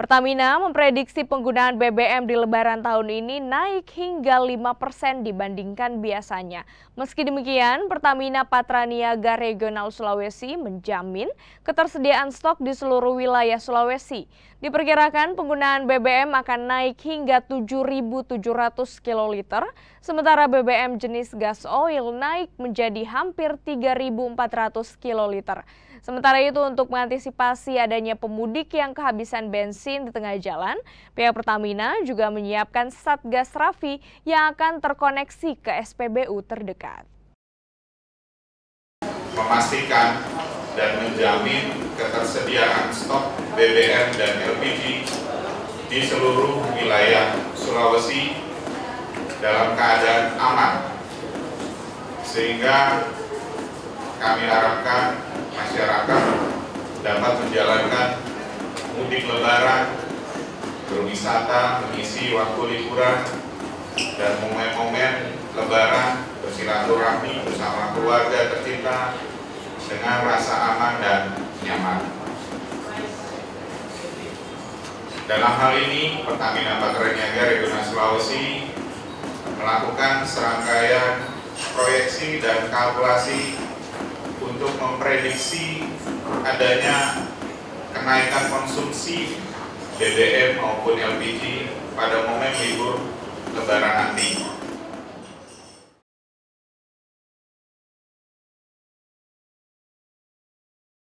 Pertamina memprediksi penggunaan BBM di Lebaran tahun ini naik hingga 5% dibandingkan biasanya. Meski demikian, Pertamina Patraniaga Regional Sulawesi menjamin ketersediaan stok di seluruh wilayah Sulawesi. Diperkirakan penggunaan BBM akan naik hingga 7.700 kiloliter, sementara BBM jenis gas oil naik menjadi hampir 3.400 kiloliter. Sementara itu, untuk mengantisipasi adanya pemudik yang kehabisan bensin di tengah jalan, pihak Pertamina juga menyiapkan Satgas Rafi yang akan terkoneksi ke SPBU terdekat. Memastikan dan menjamin ketersediaan stok BBM dan LPG di seluruh wilayah Sulawesi dalam keadaan aman, sehingga kami harapkan masyarakat dapat menjalankan mudik lebaran, berwisata, mengisi waktu liburan, dan momen-momen lebaran bersilaturahmi bersama keluarga tercinta dengan rasa aman dan nyaman. Dalam hal ini, Pertamina Patraniaga Regional Sulawesi melakukan serangkaian proyeksi dan kalkulasi untuk memprediksi adanya kenaikan konsumsi BBM maupun LPG pada momen libur Lebaran nanti.